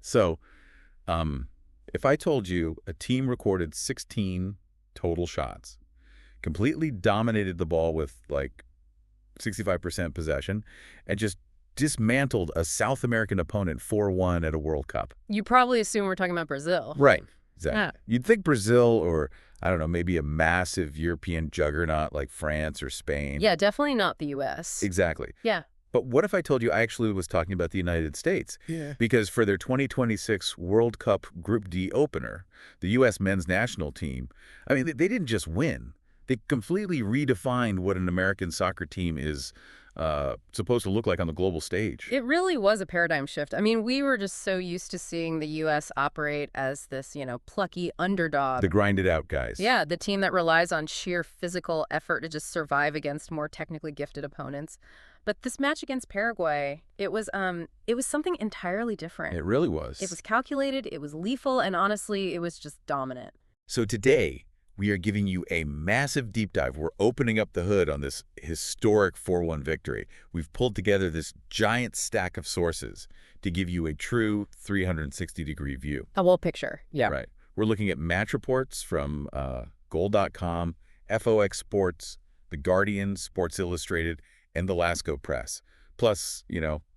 So, if I told you a team recorded 16 total shots, completely dominated the ball with like 65% possession, and just dismantled a South American opponent 4-1 at a World Cup. You probably assume we're talking about Brazil. Right. Exactly. Yeah. You'd think Brazil or, I don't know, maybe a massive European juggernaut like France or Spain. Yeah, definitely not the U.S. Exactly. Yeah. But what if I told you I actually was talking about the United States? Yeah. Because for their 2026 World Cup Group D opener, the U.S. men's national team, I mean, they didn't just win. They completely redefined what an American soccer team is supposed to look like on the global stage. It really was a paradigm shift. I mean, we were just so used to seeing the U.S. operate as this, plucky underdog. The grinded out guys. Yeah, the team that relies on sheer physical effort to just survive against more technically gifted opponents. But this match against Paraguay, it was something entirely different. It really was. It was calculated, it was lethal, and honestly, it was just dominant. So today, we are giving you a massive deep dive. We're opening up the hood on this historic 4-1 victory. We've pulled together this giant stack of sources to give you a true 360-degree view. A whole picture. Yeah. Right. We're looking at match reports from Goal.com, FOX Sports, The Guardian, Sports Illustrated, and the Lasco Press. Plus,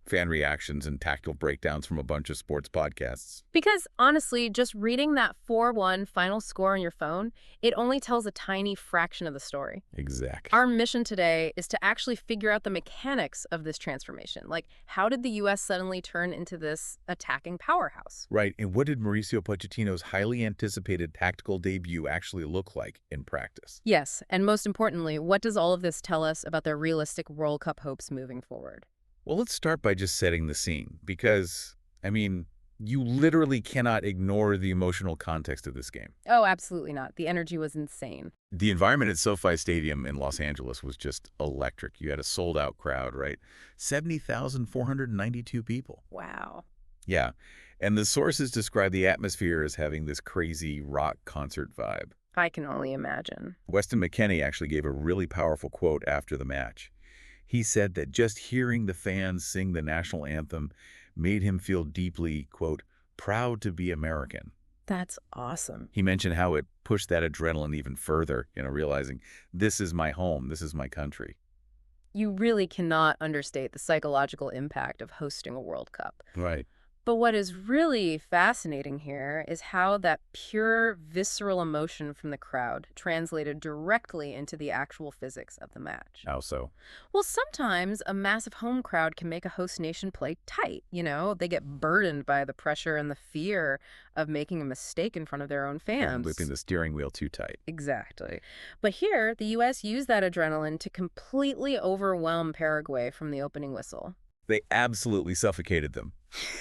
fan reactions and tactical breakdowns from a bunch of sports podcasts. Because honestly, just reading that 4-1 final score on your phone, it only tells a tiny fraction of the story. Exactly. Our mission today is to actually figure out the mechanics of this transformation. Like, how did the U.S. suddenly turn into this attacking powerhouse? Right, and what did Mauricio Pochettino's highly anticipated tactical debut actually look like in practice? Yes, and most importantly, what does all of this tell us about their realistic World Cup hopes moving forward? Well, let's start by just setting the scene because, you literally cannot ignore the emotional context of this game. Oh, absolutely not. The energy was insane. The environment at SoFi Stadium in Los Angeles was just electric. You had a sold-out crowd, right? 70,492 people. Wow. Yeah, and the sources describe the atmosphere as having this crazy rock concert vibe. I can only imagine. Weston McKennie actually gave a really powerful quote after the match. He said that just hearing the fans sing the national anthem made him feel deeply, quote, proud to be American. That's awesome. He mentioned how it pushed that adrenaline even further, realizing this is my home, this is my country. You really cannot understate the psychological impact of hosting a World Cup. Right. But what is really fascinating here is how that pure, visceral emotion from the crowd translated directly into the actual physics of the match. How so? Well, sometimes a massive home crowd can make a host nation play tight, They get burdened by the pressure and the fear of making a mistake in front of their own fans. And whipping the steering wheel too tight. Exactly. But here, the U.S. used that adrenaline to completely overwhelm Paraguay from the opening whistle. They absolutely suffocated them.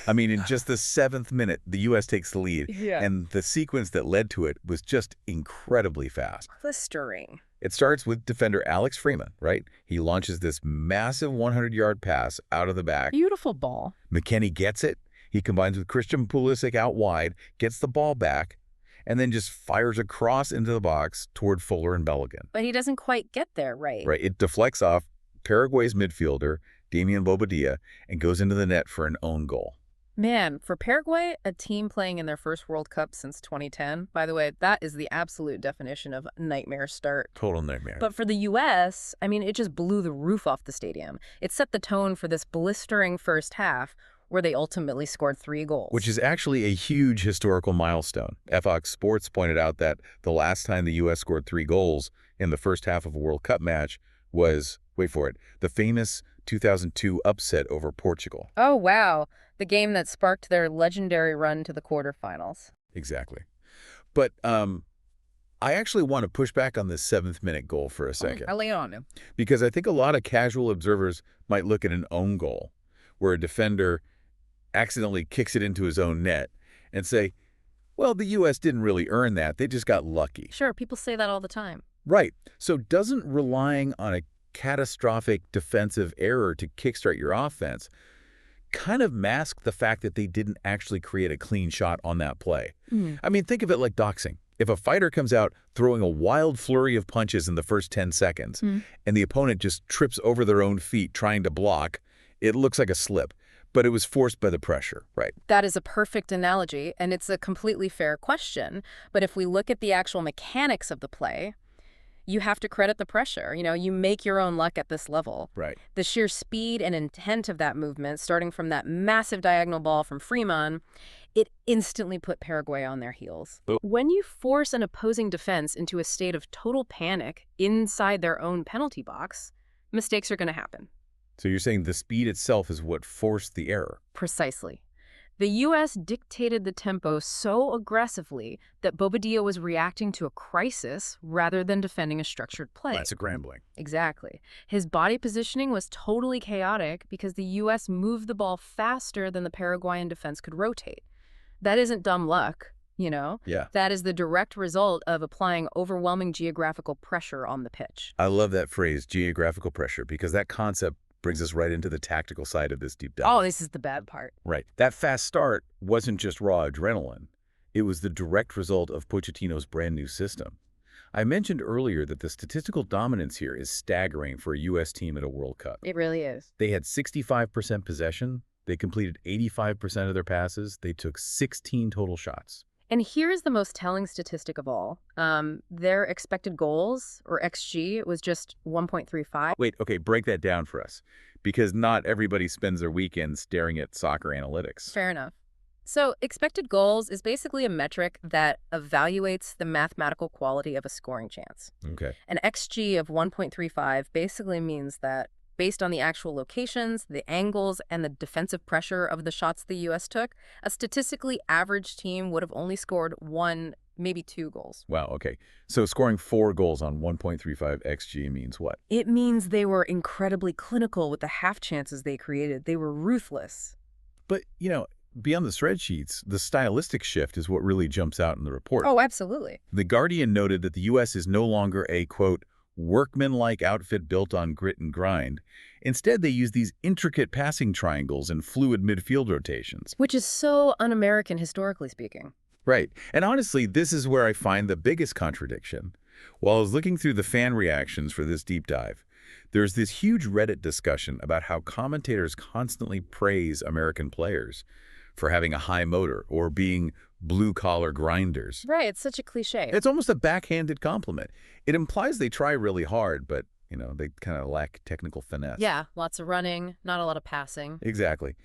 In just the 7th minute, the U.S. takes the lead, and the sequence that led to it was just incredibly fast. Blistering. It starts with defender Alex Freeman, right? He launches this massive 100-yard pass out of the back. Beautiful ball. McKennie gets it. He combines with Christian Pulisic out wide, gets the ball back, and then just fires across into the box toward Fuller and Belligan. But he doesn't quite get there, right? Right. It deflects off Paraguay's midfielder, Damian Bobadilla, and goes into the net for an own goal. Man, for Paraguay, a team playing in their first World Cup since 2010, by the way, that is the absolute definition of nightmare start. Total nightmare. But for the U.S., it just blew the roof off the stadium. It set the tone for this blistering first half where they ultimately scored 3 goals. Which is actually a huge historical milestone. FOX Sports pointed out that the last time the U.S. scored 3 goals in the first half of a World Cup match was, wait for it, the famous 2002 upset over Portugal. Oh, wow. The game that sparked their legendary run to the quarterfinals. Exactly. But I actually want to push back on this 7th-minute goal for a second. I lay it on you. Because I think a lot of casual observers might look at an own goal where a defender accidentally kicks it into his own net and say, well, the U.S. didn't really earn that. They just got lucky. Sure, people say that all the time. Right. So doesn't relying on a catastrophic defensive error to kickstart your offense kind of mask the fact that they didn't actually create a clean shot on that play? Think of it like boxing. If a fighter comes out throwing a wild flurry of punches in the first 10 seconds and the opponent just trips over their own feet trying to block, it looks like a slip. But it was forced by the pressure, right? That is a perfect analogy, and it's a completely fair question. But if we look at the actual mechanics of the play, you have to credit the pressure. You make your own luck at this level. Right. The sheer speed and intent of that movement, starting from that massive diagonal ball from Freeman, it instantly put Paraguay on their heels. Oh. When you force an opposing defense into a state of total panic inside their own penalty box, mistakes are going to happen. So you're saying the speed itself is what forced the error? Precisely. The U.S. dictated the tempo so aggressively that Bobadilla was reacting to a crisis rather than defending a structured play. That's scrambling. Exactly. His body positioning was totally chaotic because the U.S. moved the ball faster than the Paraguayan defense could rotate. That isn't dumb luck, Yeah. That is the direct result of applying overwhelming geographical pressure on the pitch. I love that phrase, geographical pressure, because that concept brings us right into the tactical side of this deep dive. Oh, this is the bad part. Right. That fast start wasn't just raw adrenaline. It was the direct result of Pochettino's brand new system. I mentioned earlier that the statistical dominance here is staggering for a U.S. team at a World Cup. It really is. They had 65% possession. They completed 85% of their passes. They took 16 total shots. And here's the most telling statistic of all. Their expected goals, or XG, was just 1.35. Wait, okay, break that down for us, because not everybody spends their weekend staring at soccer analytics. Fair enough. So expected goals is basically a metric that evaluates the mathematical quality of a scoring chance. Okay. An XG of 1.35 basically means that based on the actual locations, the angles, and the defensive pressure of the shots the U.S. took, a statistically average team would have only scored 1, maybe 2 goals. Wow, okay. So scoring 4 goals on 1.35 XG means what? It means they were incredibly clinical with the half chances they created. They were ruthless. But, beyond the spreadsheets, the stylistic shift is what really jumps out in the report. Oh, absolutely. The Guardian noted that the U.S. is no longer a, quote, workman-like outfit built on grit and grind. Instead, they use these intricate passing triangles and fluid midfield rotations. Which is so un-American, historically speaking. Right. And honestly, this is where I find the biggest contradiction. While I was looking through the fan reactions for this deep dive, there's this huge Reddit discussion about how commentators constantly praise American players for having a high motor or being blue-collar grinders. Right, it's such a cliche. It's almost a backhanded compliment. It implies they try really hard, but, they kind of lack technical finesse. Yeah, lots of running, not a lot of passing. Exactly.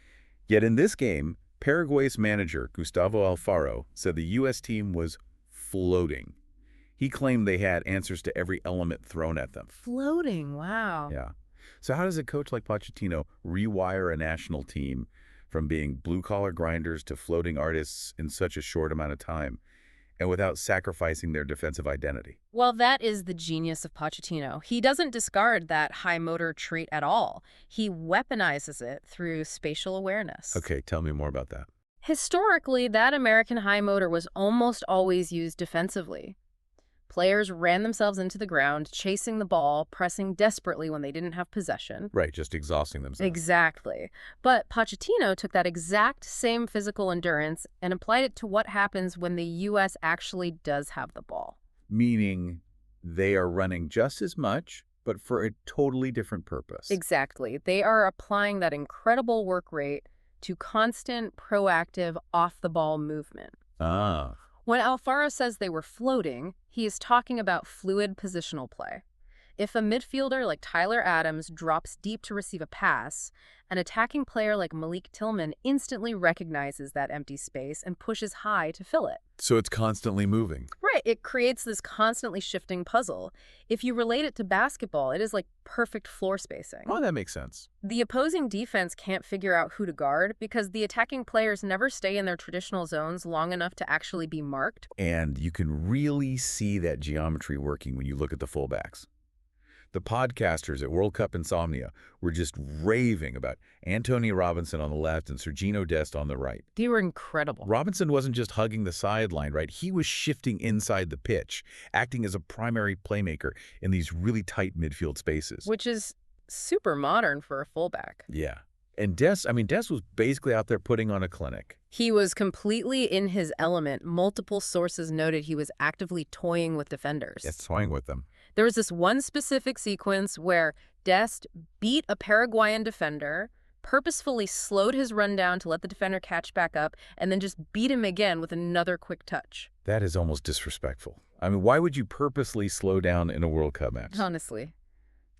Yet in this game, Paraguay's manager, Gustavo Alfaro, said the U.S. team was floating. He claimed they had answers to every element thrown at them. Floating, wow. Yeah. So how does a coach like Pochettino rewire a national team from being blue-collar grinders to floating artists in such a short amount of time, and without sacrificing their defensive identity? Well, that is the genius of Pochettino. He doesn't discard that high motor trait at all. He weaponizes it through spatial awareness. Okay, tell me more about that. Historically, that American high motor was almost always used defensively. Players ran themselves into the ground, chasing the ball, pressing desperately when they didn't have possession. Right, just exhausting themselves. Exactly. But Pochettino took that exact same physical endurance and applied it to what happens when the U.S. actually does have the ball. Meaning they are running just as much, but for a totally different purpose. Exactly. They are applying that incredible work rate to constant, proactive, off-the-ball movement. Ah. When Alfaro says they were floating, he is talking about fluid positional play. If a midfielder like Tyler Adams drops deep to receive a pass, an attacking player like Malik Tillman instantly recognizes that empty space and pushes high to fill it. So it's constantly moving. Right, it creates this constantly shifting puzzle. If you relate it to basketball, it is like perfect floor spacing. Oh, that makes sense. The opposing defense can't figure out who to guard because the attacking players never stay in their traditional zones long enough to actually be marked. And you can really see that geometry working when you look at the fullbacks. The podcasters at World Cup Insomnia were just raving about Antonee Robinson on the left and Sergiño Dest on the right. They were incredible. Robinson wasn't just hugging the sideline, right? He was shifting inside the pitch, acting as a primary playmaker in these really tight midfield spaces. Which is super modern for a fullback. Yeah. And Dest was basically out there putting on a clinic. He was completely in his element. Multiple sources noted he was actively toying with defenders. Yes, toying with them. There was this one specific sequence where Dest beat a Paraguayan defender, purposefully slowed his run down to let the defender catch back up, and then just beat him again with another quick touch. That is almost disrespectful. I mean, why would you purposely slow down in a World Cup match? Honestly.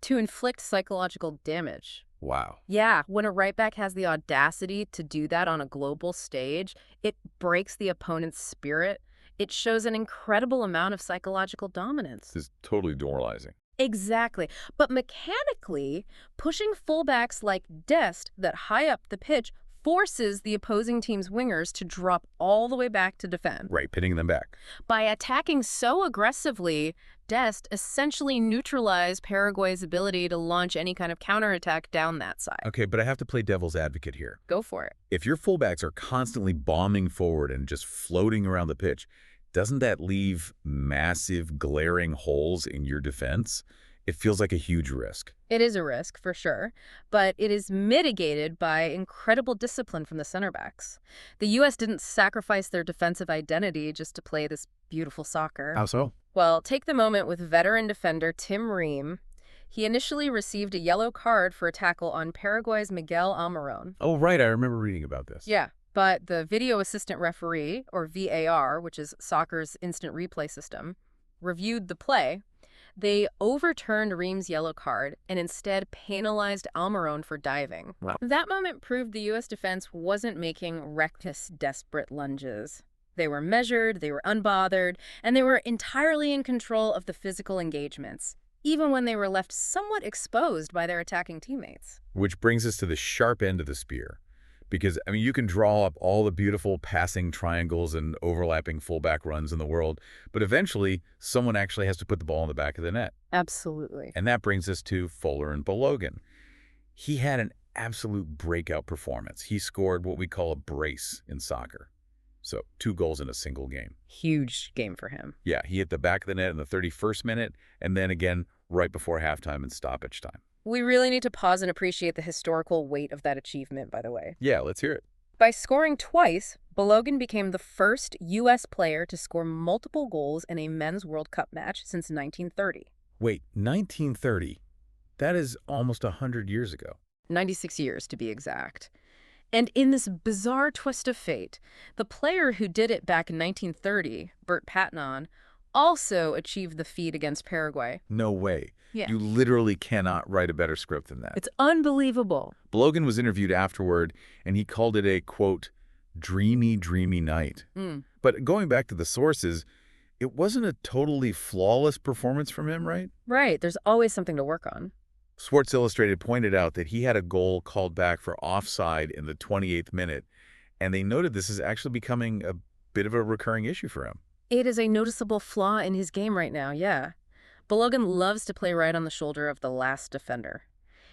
To inflict psychological damage. Wow. Yeah, when a right back has the audacity to do that on a global stage, it breaks the opponent's spirit. It shows an incredible amount of psychological dominance. This is totally demoralizing. Exactly. But mechanically, pushing fullbacks like Dest that high up the pitch forces the opposing team's wingers to drop all the way back to defend. Right, pinning them back. By attacking so aggressively, Dest essentially neutralized Paraguay's ability to launch any kind of counterattack down that side. Okay, but I have to play devil's advocate here. Go for it. If your fullbacks are constantly bombing forward and just floating around the pitch, doesn't that leave massive, glaring holes in your defense? It feels like a huge risk. It is a risk, for sure, but it is mitigated by incredible discipline from the center backs. The U.S. didn't sacrifice their defensive identity just to play this beautiful soccer. How so? Well, take the moment with veteran defender Tim Ream. He initially received a yellow card for a tackle on Paraguay's Miguel Almiron. Oh, right, I remember reading about this. Yeah, but the video assistant referee, or VAR, which is soccer's instant replay system, reviewed the play. They overturned Ream's yellow card and instead penalized Almiron for diving. Wow. That moment proved the U.S. defense wasn't making reckless, desperate lunges. They were measured, they were unbothered, and they were entirely in control of the physical engagements, even when they were left somewhat exposed by their attacking teammates. Which brings us to the sharp end of the spear. Because, I mean, you can draw up all the beautiful passing triangles and overlapping fullback runs in the world, but eventually someone actually has to put the ball in the back of the net. Absolutely. And that brings us to Fuller and Balogun. He had an absolute breakout performance. He scored what we call a brace in soccer. So 2 goals in a single game. Huge game for him. Yeah, he hit the back of the net in the 31st minute, and then again right before halftime and stoppage time. We really need to pause and appreciate the historical weight of that achievement, by the way. Yeah, let's hear it. By scoring twice, Balogun became the first U.S. player to score multiple goals in a men's World Cup match since 1930. Wait, 1930? That is almost 100 years ago. 96 years, to be exact. And in this bizarre twist of fate, the player who did it back in 1930, Bert Patnon, also achieved the feat against Paraguay. No way. Yeah. You literally cannot write a better script than that. It's unbelievable. Balogun was interviewed afterward, and he called it a, quote, dreamy, dreamy night. But going back to the sources, it wasn't a totally flawless performance from him, right? Right. There's always something to work on. Sports Illustrated pointed out that he had a goal called back for offside in the 28th minute, and they noted this is actually becoming a bit of a recurring issue for him. It is a noticeable flaw in his game right now, yeah. Balogun loves to play right on the shoulder of the last defender.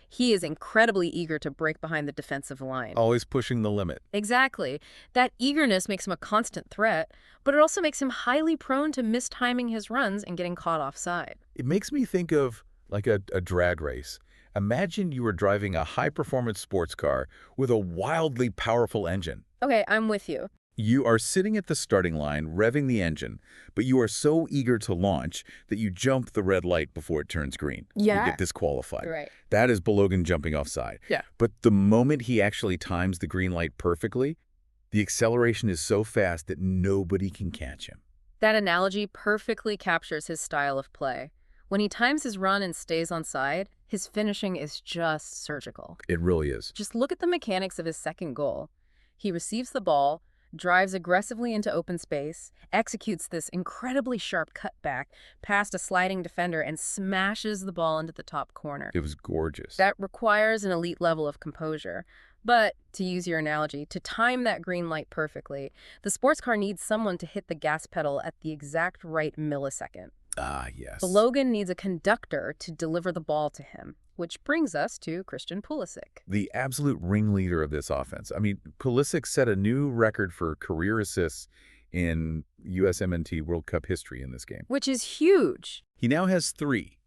He is incredibly eager to break behind the defensive line. Always pushing the limit. Exactly. That eagerness makes him a constant threat, but it also makes him highly prone to mistiming his runs and getting caught offside. It makes me think of like a drag race. Imagine you were driving a high-performance sports car with a wildly powerful engine. Okay, I'm with you. You are sitting at the starting line, revving the engine, but you are so eager to launch that you jump the red light before it turns green. Yeah. You get disqualified. Right. That is Balogun jumping offside. Yeah. But the moment he actually times the green light perfectly, the acceleration is so fast that nobody can catch him. That analogy perfectly captures his style of play. When he times his run and stays on side, his finishing is just surgical. It really is. Just look at the mechanics of his second goal. He receives the ball, drives aggressively into open space, executes this incredibly sharp cutback past a sliding defender, and smashes the ball into the top corner. It was gorgeous. That requires an elite level of composure. But, to use your analogy, to time that green light perfectly, the sports car needs someone to hit the gas pedal at the exact right millisecond. Ah, yes. Balogun needs a conductor to deliver the ball to him, which brings us to Christian Pulisic. The absolute ringleader of this offense. I mean, Pulisic set a new record for career assists in USMNT World Cup history in this game. Which is huge. He now has 3,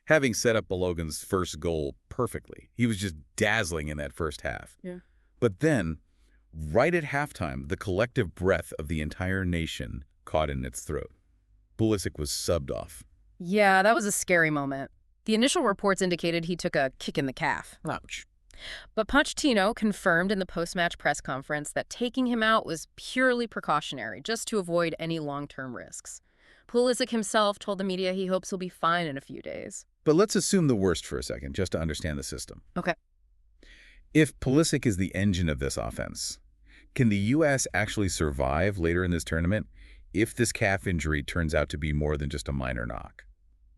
having set up Balogun's first goal perfectly. He was just dazzling in that first half. Yeah. But then, right at halftime, the collective breath of the entire nation caught in its throat. Pulisic was subbed off. Yeah, that was a scary moment. The initial reports indicated he took a kick in the calf. Ouch. But Pochettino confirmed in the post-match press conference that taking him out was purely precautionary, just to avoid any long-term risks. Pulisic himself told the media he hopes he'll be fine in a few days. But let's assume the worst for a second, just to understand the system. Okay. If Pulisic is the engine of this offense, can the U.S. actually survive later in this tournament if this calf injury turns out to be more than just a minor knock?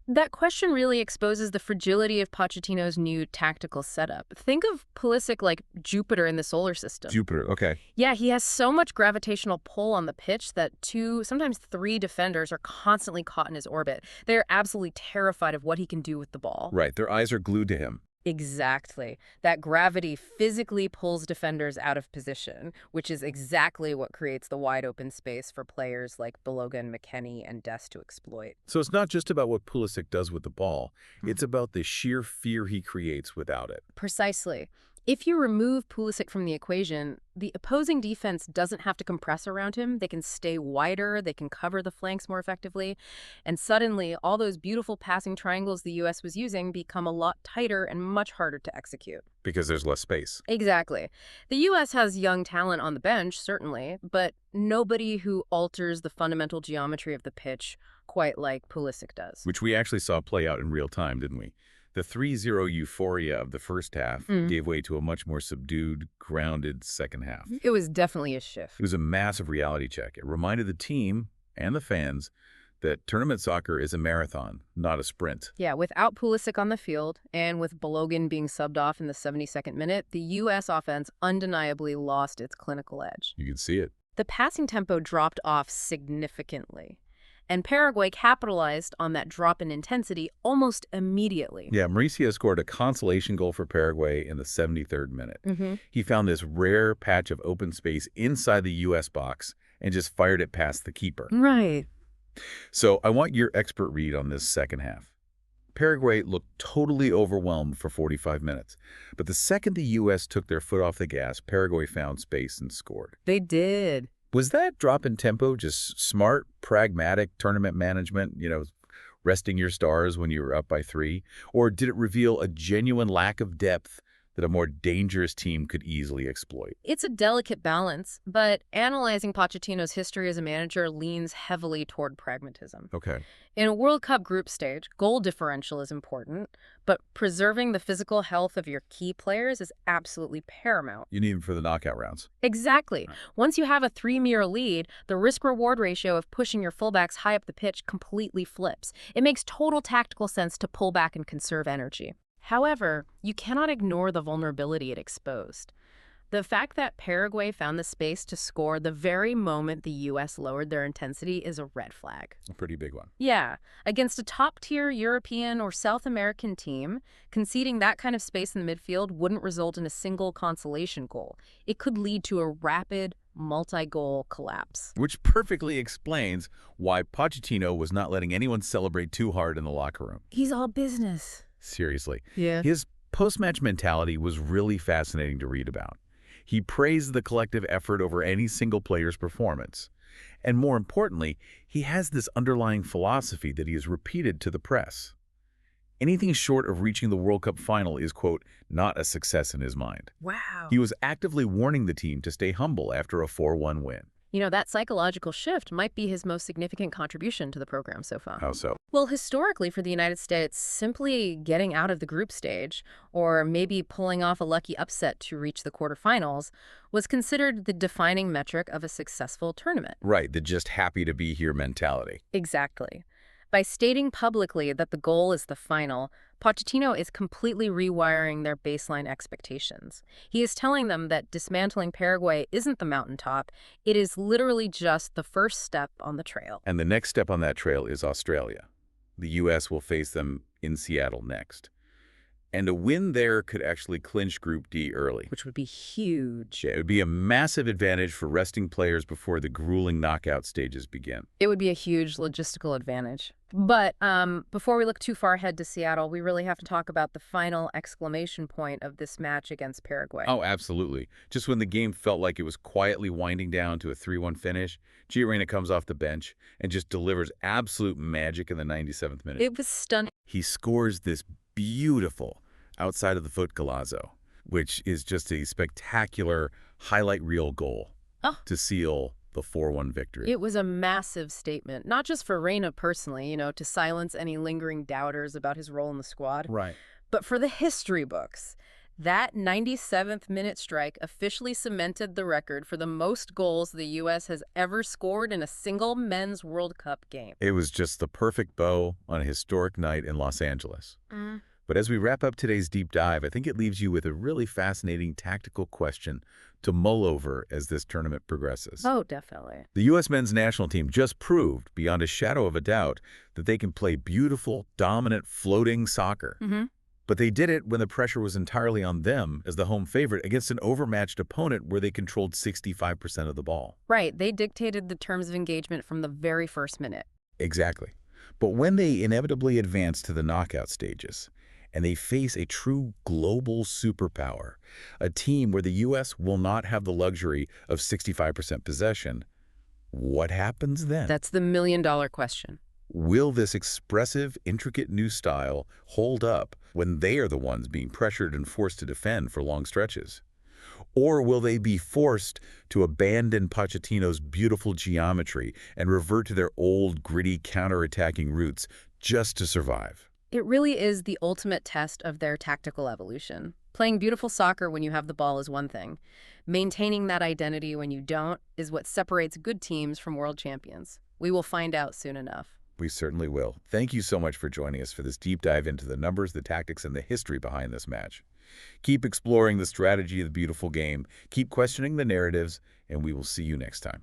That question really exposes the fragility of Pochettino's new tactical setup. Think of Pulisic like Jupiter in the solar system. Jupiter, okay. Yeah, he has so much gravitational pull on the pitch that 2, sometimes 3 defenders are constantly caught in his orbit. They're absolutely terrified of what he can do with the ball. Right, their eyes are glued to him. Exactly. That gravity physically pulls defenders out of position, which is exactly what creates the wide open space for players like Balogun, McKennie, and Dest to exploit. So it's not just about what Pulisic does with the ball. It's about the sheer fear he creates without it. Precisely. If you remove Pulisic from the equation, the opposing defense doesn't have to compress around him. They can stay wider, they can cover the flanks more effectively, and suddenly all those beautiful passing triangles the U.S. was using become a lot tighter and much harder to execute. Because there's less space. Exactly. The U.S. has young talent on the bench, certainly, but nobody who alters the fundamental geometry of the pitch quite like Pulisic does. Which we actually saw play out in real time, didn't we? The 3-0 euphoria of the first half gave way to a much more subdued, grounded second half. It was definitely a shift. It was a massive reality check. It reminded the team and the fans that tournament soccer is a marathon, not a sprint. Yeah, without Pulisic on the field and with Balogun being subbed off in the 72nd minute, the U.S. offense undeniably lost its clinical edge. You can see it. The passing tempo dropped off significantly. And Paraguay capitalized on that drop in intensity almost immediately. Yeah, Mauricio scored a consolation goal for Paraguay in the 73rd minute. He found this rare patch of open space inside the U.S. box and just fired it past the keeper. Right. So I want your expert read on this second half. Paraguay looked totally overwhelmed for 45 minutes. But the second the U.S. took their foot off the gas, Paraguay found space and scored. They did. Was that drop in tempo just smart, pragmatic tournament management, resting your stars when you were up by 3? Or did it reveal a genuine lack of depth that a more dangerous team could easily exploit? It's a delicate balance, but analyzing Pochettino's history as a manager leans heavily toward pragmatism. Okay. In a World Cup group stage, goal differential is important, but preserving the physical health of your key players is absolutely paramount. You need them for the knockout rounds. Exactly. Once you have a 3-0 lead, the risk-reward ratio of pushing your fullbacks high up the pitch completely flips. It makes total tactical sense to pull back and conserve energy. However, you cannot ignore the vulnerability it exposed. The fact that Paraguay found the space to score the very moment the U.S. lowered their intensity is a red flag. A pretty big one. Yeah. Against a top-tier European or South American team, conceding that kind of space in the midfield wouldn't result in a single consolation goal. It could lead to a rapid, multi-goal collapse. Which perfectly explains why Pochettino was not letting anyone celebrate too hard in the locker room. He's all business. Seriously. Yeah. His post-match mentality was really fascinating to read about. He praised the collective effort over any single player's performance. And more importantly, he has this underlying philosophy that he has repeated to the press. Anything short of reaching the World Cup final is, quote, not a success in his mind. Wow. He was actively warning the team to stay humble after a 4-1 win. That psychological shift might be his most significant contribution to the program so far. How so? Well, historically for the United States, simply getting out of the group stage, or maybe pulling off a lucky upset to reach the quarterfinals, was considered the defining metric of a successful tournament. Right, the just happy to be here mentality. Exactly. By stating publicly that the goal is the final, Pochettino is completely rewiring their baseline expectations. He is telling them that dismantling Paraguay isn't the mountaintop, it is literally just the first step on the trail. And the next step on that trail is Australia. The U.S. will face them in Seattle next. And a win there could actually clinch Group D early. Which would be huge. Yeah, it would be a massive advantage for resting players before the grueling knockout stages begin. It would be a huge logistical advantage. But before we look too far ahead to Seattle, we really have to talk about the final exclamation point of this match against Paraguay. Oh, absolutely. Just when the game felt like it was quietly winding down to a 3-1 finish, Giorena comes off the bench and just delivers absolute magic in the 97th minute. It was stunning. He scores this beautiful outside of the foot golazo. which is just a spectacular highlight reel goal Oh. to seal the 4-1 victory. It was a massive statement, not just for Reyna personally, to silence any lingering doubters about his role in the squad, Right. but for the history books. That 97th minute strike officially cemented the record for the most goals the U.S. has ever scored in a single men's World Cup game. It was just the perfect bow on a historic night in Los Angeles. But as we wrap up today's deep dive, I think it leaves you with a really fascinating tactical question to mull over as this tournament progresses. Oh, definitely. The U.S. men's national team just proved, beyond a shadow of a doubt, that they can play beautiful, dominant, floating soccer. But they did it when the pressure was entirely on them as the home favorite against an overmatched opponent where they controlled 65% of the ball. Right, they dictated the terms of engagement from the very first minute. Exactly. But when they inevitably advance to the knockout stages, and they face a true global superpower, a team where the U.S. will not have the luxury of 65% possession, what happens then? That's the million-dollar question. Will this expressive, intricate new style hold up when they are the ones being pressured and forced to defend for long stretches? Or will they be forced to abandon Pochettino's beautiful geometry and revert to their old, gritty, counter-attacking roots just to survive? It really is the ultimate test of their tactical evolution. Playing beautiful soccer when you have the ball is one thing. Maintaining that identity when you don't is what separates good teams from world champions. We will find out soon enough. We certainly will. Thank you so much for joining us for this deep dive into the numbers, the tactics, and the history behind this match. Keep exploring the strategy of the beautiful game, keep questioning the narratives, and we will see you next time.